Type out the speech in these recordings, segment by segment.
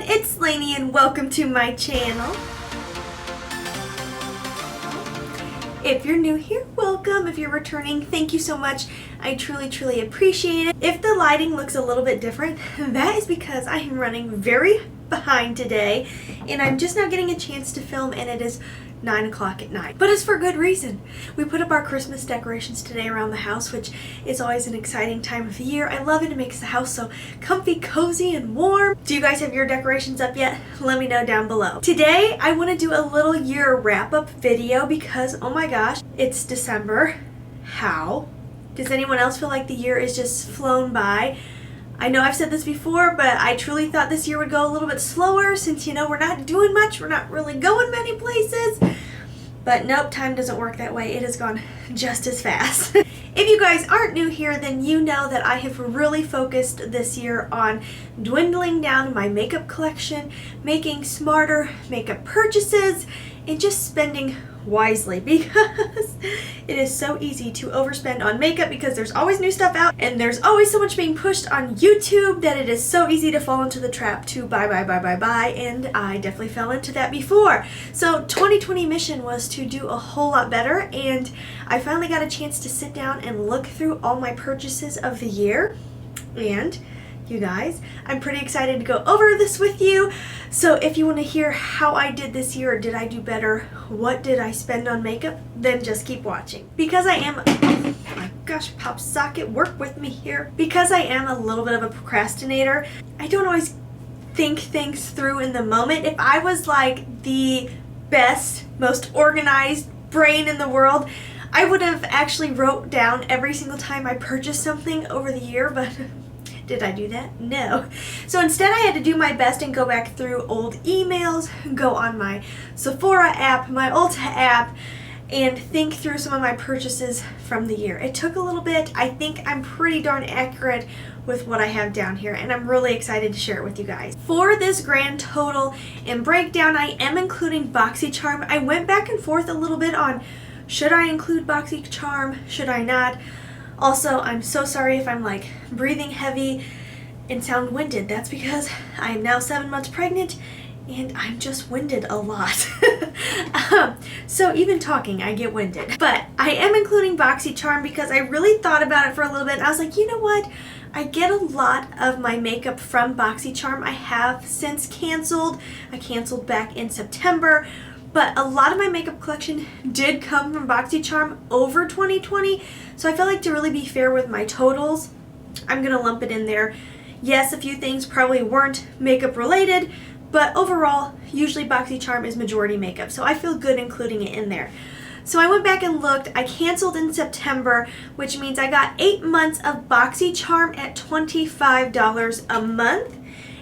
it's Laynie and welcome to my channel. If you're new here, welcome. If you're returning, thank you so much. I truly appreciate it. If the lighting looks a little bit different, that is because I am running very behind today and I'm just not getting a chance to film, and it is 9 o'clock at night. But it's for good reason. We put up our Christmas decorations today around the house, which is always an exciting time of the year. I love it. It makes the house so comfy, cozy, and warm. Do you guys have your decorations up yet? Let me know down below. Today, I want to do a little year wrap-up video because, oh my gosh, it's December. How? Does anyone else feel like the year is just flown by? I know I've said this before, but I truly thought this year would go a little bit slower since, you know, we're not doing much. We're not really going many places. But nope, time doesn't work that way. It has gone just as fast. If you guys aren't new here, then you know that I have really focused this year on dwindling down my makeup collection, making smarter makeup purchases, and just spending wisely, because it is so easy to overspend on makeup because there's always new stuff out and there's always so much being pushed on YouTube that it is so easy to fall into the trap to buy, and I definitely fell into that before. So 2020 mission was to do a whole lot better, and I finally got a chance to sit down and look through all my purchases of the year. And you guys, I'm pretty excited to go over this with you. So if you want to hear how I did this year, or did I do better, what did I spend on makeup, then just keep watching. Because I am, oh my gosh, pop socket, work with me here. Because I am a little bit of a procrastinator, I don't always think things through in the moment. If I was like the best, most organized brain in the world, I would have actually wrote down every single time I purchased something over the year, but did I do that? No. So instead I had to do my best and go back through old emails, go on my Sephora app, my Ulta app, and think through some of my purchases from the year. It took a little bit. I think I'm pretty darn accurate with what I have down here, and I'm really excited to share it with you guys. For this grand total and breakdown, I am including BoxyCharm. I went back and forth a little bit on should I include BoxyCharm, should I not? Also, I'm so sorry if I'm like breathing heavy and sound winded. That's because I am now 7 months pregnant and I'm just winded a lot. So even talking, I get winded. But I am including BoxyCharm because I really thought about it for a little bit and I was like, you know what? I get a lot of my makeup from BoxyCharm. I have since canceled. I canceled back in September. But a lot of my makeup collection did come from BoxyCharm over 2020. So I felt like to really be fair with my totals, I'm going to lump it in there. Yes, a few things probably weren't makeup related, but overall, usually BoxyCharm is majority makeup. So I feel good including it in there. So I went back and looked. I canceled in September, which means I got 8 months of BoxyCharm at $25 a month.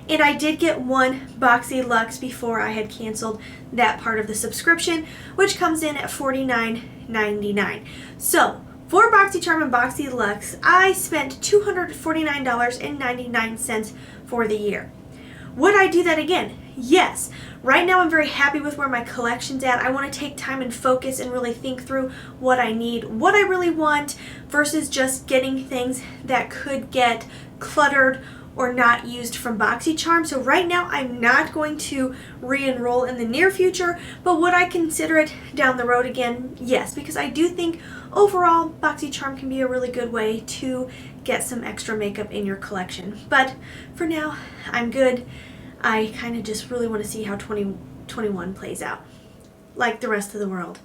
And I did get one Boxy Luxe before I had canceled that part of the subscription, which comes in at $49.99. So for BoxyCharm and Boxy Luxe, I spent $249.99 for the year. Would I do that again? Yes. Right now I'm very happy with where my collection's at. I want to take time and focus and really think through what I need, what I really want, versus just getting things that could get cluttered or not used from BoxyCharm. So right now I'm not going to re-enroll in the near future, but would I consider it down the road again? Yes, because I do think overall BoxyCharm can be a really good way to get some extra makeup in your collection. But for now, I'm good. I kind of just really want to see how 2021 plays out, like the rest of the world.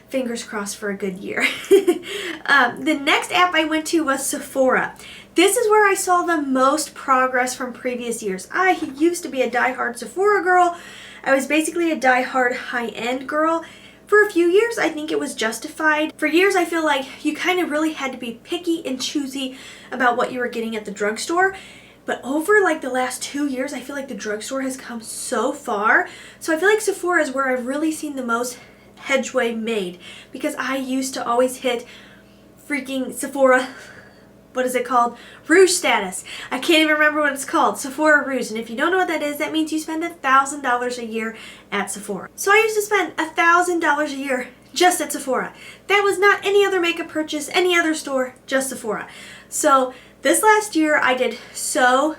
Fingers crossed for a good year. The next app I went to was Sephora. This is where I saw the most progress from previous years. I used to be a diehard Sephora girl. I was basically a diehard high-end girl. For a few years, I think it was justified. For years, I feel like you kind of really had to be picky and choosy about what you were getting at the drugstore. But over like the last 2 years, I feel like the drugstore has come so far. So I feel like Sephora is where I've really seen the most headway made, because I used to always hit freaking Sephora, what is it called? Rouge status. I can't even remember what it's called. Sephora Rouge. And if you don't know what that is, that means you spend $1,000 a year at Sephora. So I used to spend $1,000 a year just at Sephora. That was not any other makeup purchase, any other store, just Sephora. So this last year I did so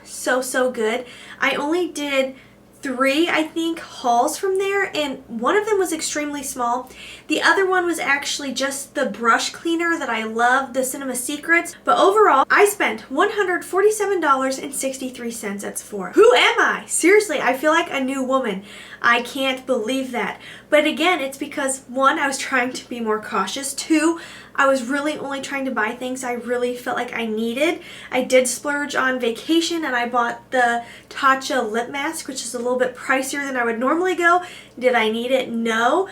good. I only did 3, I think, hauls from there, and one of them was extremely small. The other one was actually just the brush cleaner that I love, the Cinema Secrets. But overall, I spent $147.63 at Sephora. Who am I? Seriously, I feel like a new woman. I can't believe that. But again, it's because 1, I was trying to be more cautious. 2, I was really only trying to buy things I really felt like I needed. I did splurge on vacation and I bought the Tatcha lip mask, which is a little bit pricier than I would normally go. Did I need it? No.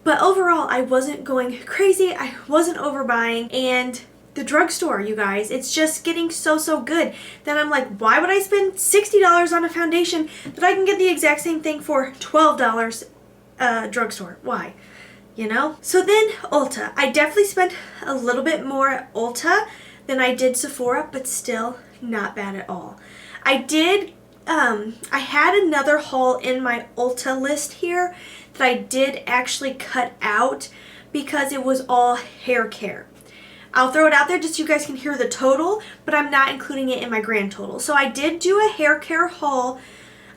But overall, I wasn't going crazy. I wasn't overbuying. And the drugstore, you guys, it's just getting so good. Then I'm like, why would I spend $60 on a foundation that I can get the exact same thing for $12 drugstore? Why? You know? So then Ulta. I definitely spent a little bit more at Ulta than I did Sephora, but still not bad at all. I had another haul in my Ulta list here that I did actually cut out because it was all hair care. I'll throw it out there just so you guys can hear the total, but I'm not including it in my grand total. So I did do a hair care haul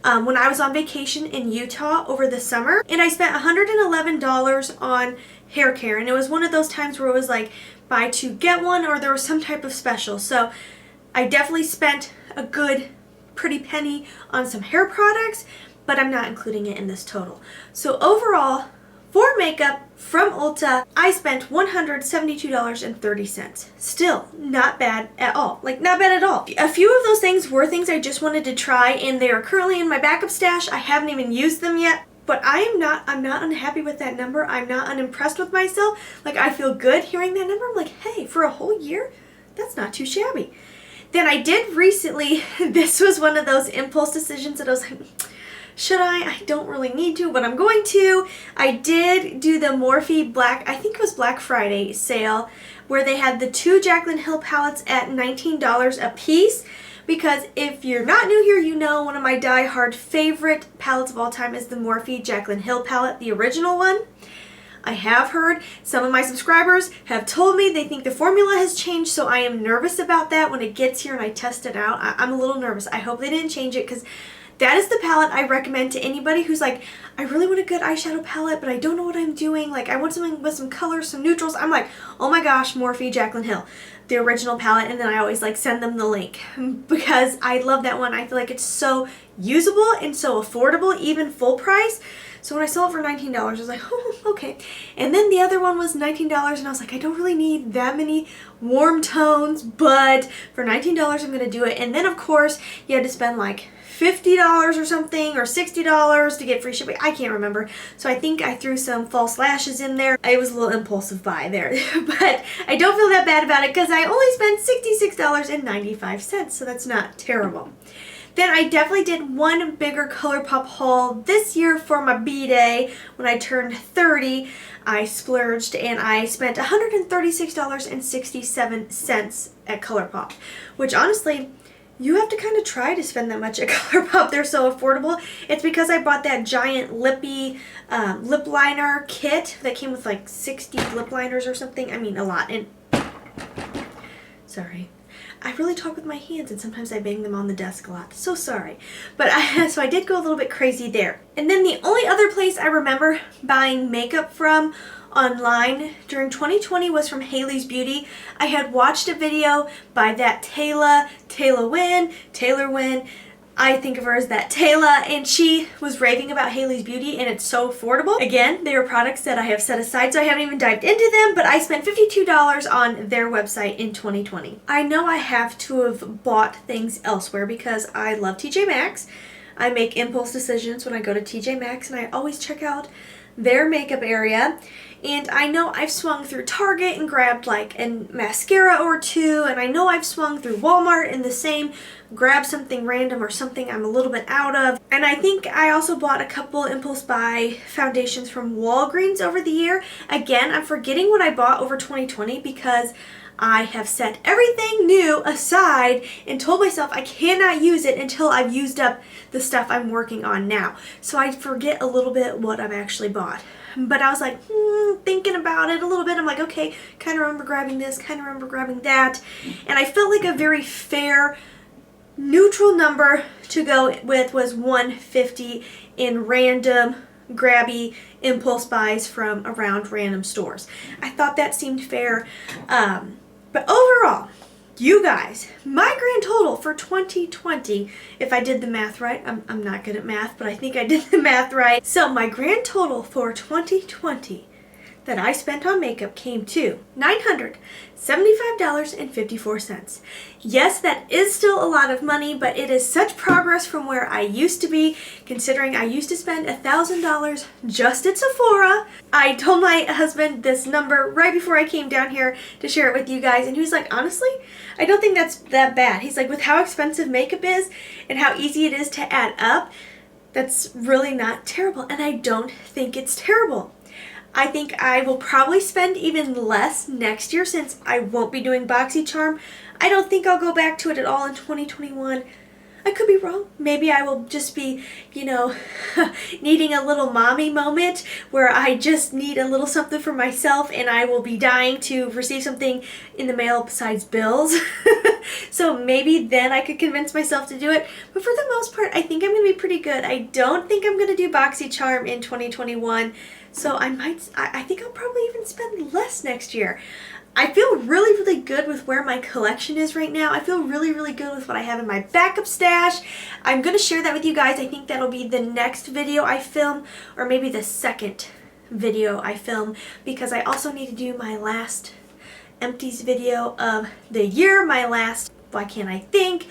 when I was on vacation in Utah over the summer, and I spent $111 on hair care, and it was one of those times where it was like buy 2 get 1, or there was some type of special. So I definitely spent a good pretty penny on some hair products, but I'm not including it in this total. So overall, for makeup from Ulta, I spent $172.30. Still not bad at all. Like, not bad at all. A few of those things were things I just wanted to try, and they are currently in my backup stash. I haven't even used them yet, but I'm not unhappy with that number. I'm not unimpressed with myself. Like, I feel good hearing that number. I'm like, hey, for a whole year, that's not too shabby. Then I did recently, this was one of those impulse decisions that I was like, should I? I don't really need to, but I'm going to. I did do the Morphe Black, I think it was Black Friday sale, where they had the 2 Jaclyn Hill palettes at $19 a piece. Because if you're not new here, you know one of my die-hard favorite palettes of all time is the Morphe Jaclyn Hill palette, the original one. I have heard some of my subscribers have told me they think the formula has changed, so I am nervous about that when it gets here and I test it out. I'm a little nervous. I hope they didn't change it, because that is the palette I recommend to anybody who's like, I really want a good eyeshadow palette, but I don't know what I'm doing. Like, I want something with some colors, some neutrals. I'm like, oh my gosh, Morphe Jaclyn Hill, the original palette. And then I always like send them the link because I love that one. I feel like it's so usable and so affordable, even full price. So when I saw it for $19, I was like, oh, okay. And then the other one was $19, and I was like, I don't really need that many warm tones, but for $19, I'm going to do it. And then, of course, you had to spend like $50 or something, or $60 to get free shipping. I can't remember. So I think I threw some false lashes in there. It was a little impulsive buy there. But I don't feel that bad about it because I only spent $66.95, so that's not terrible. Then I definitely did one bigger ColourPop haul this year for my B-Day. When I turned 30, I splurged and I spent $136.67 at ColourPop, which honestly, you have to kind of try to spend that much at ColourPop. They're so affordable. It's because I bought that giant lippy lip liner kit that came with like 60 lip liners or something. I mean, a lot. And sorry. I really talk with my hands and sometimes I bang them on the desk a lot. So sorry. But so I did go a little bit crazy there. And then the only other place I remember buying makeup from online during 2020 was from Hailey's Beauty. I had watched a video by that Taylor Wynn. I think of her as that Taylor, and she was raving about Hailey's Beauty, and it's so affordable. Again, they are products that I have set aside, so I haven't even dived into them, but I spent $52 on their website in 2020. I know I have to have bought things elsewhere because I love TJ Maxx. I make impulse decisions when I go to TJ Maxx, and I always check out their makeup area. And I know I've swung through Target and grabbed like a mascara or two, and I know I've swung through Walmart in the same, grab something random or something I'm a little bit out of. And I think I also bought a couple impulse buy foundations from Walgreens over the year. Again, I'm forgetting what I bought over 2020 because I have set everything new aside and told myself I cannot use it until I've used up the stuff I'm working on now. So I forget a little bit what I've actually bought. But I was like, thinking about it a little bit. I'm like, okay, kind of remember grabbing this, kind of remember grabbing that. And I felt like a very fair neutral number to go with was $150 in random grabby impulse buys from around random stores. I thought that seemed fair. But overall, you guys, my grand total for 2020, if I did the math right, I'm not good at math, but I think I did the math right. So my grand total for 2020 that I spent on makeup came to $975.54. Yes, that is still a lot of money, but it is such progress from where I used to be, considering I used to spend $1,000 just at Sephora. I told my husband this number right before I came down here to share it with you guys, and he was like, honestly, I don't think that's that bad. He's like, with how expensive makeup is and how easy it is to add up, that's really not terrible, and I don't think it's terrible. I think I will probably spend even less next year since I won't be doing BoxyCharm. I don't think I'll go back to it at all in 2021. I could be wrong. Maybe I will just be, you know, needing a little mommy moment where I just need a little something for myself and I will be dying to receive something in the mail besides bills. So maybe then I could convince myself to do it. But for the most part, I think I'm going to be pretty good. I don't think I'm going to do BoxyCharm in 2021. So I think I'll probably even spend less next year. I feel really, really good with where my collection is right now. I feel really, really good with what I have in my backup stash. I'm going to share that with you guys. I think that'll be the next video I film, or maybe the second video I film, because I also need to do my last empties video of the year, my last, why can't I think,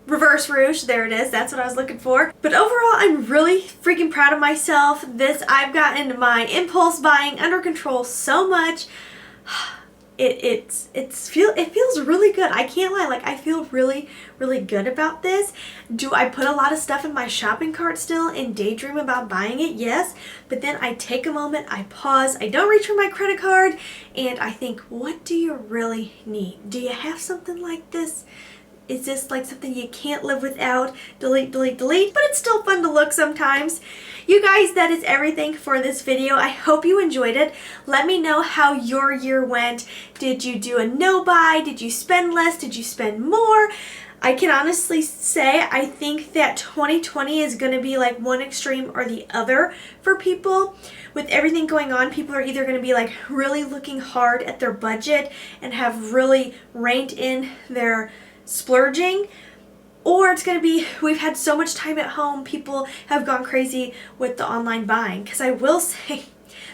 reverse rouge, there it is, that's what I was looking for. But overall, I'm really freaking proud of myself. I've gotten my impulse buying under control so much. It feels really good. I can't lie, like I feel really, really good about this. Do I put a lot of stuff in my shopping cart still and daydream about buying it? Yes, but then I take a moment, I pause, I don't reach for my credit card, and I think, what do you really need? Do you have something like this? Is this like something you can't live without? Delete, delete, delete. But it's still fun to look sometimes. You guys, that is everything for this video. I hope you enjoyed it. Let me know how your year went. Did you do a no buy? Did you spend less? Did you spend more? I can honestly say I think that 2020 is going to be like one extreme or the other for people. With everything going on, people are either going to be like really looking hard at their budget and have really reined in their splurging, or it's going to be, we've had so much time at home, people have gone crazy with the online buying. Because I will say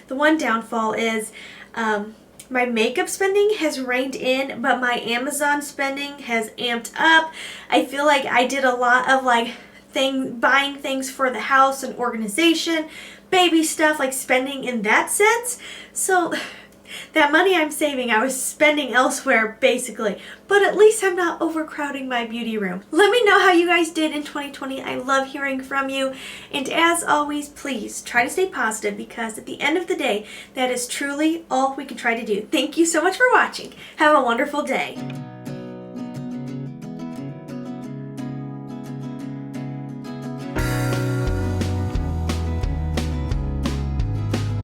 the one downfall is my makeup spending has reined in, but my Amazon spending has amped up. I feel like I did a lot of like buying things for the house and organization, baby stuff, like spending in that sense. So that money I'm saving, I was spending elsewhere, basically. But at least I'm not overcrowding my beauty room. Let me know how you guys did in 2020. I love hearing from you. And as always, please try to stay positive, because at the end of the day, that is truly all we can try to do. Thank you so much for watching. Have a wonderful day.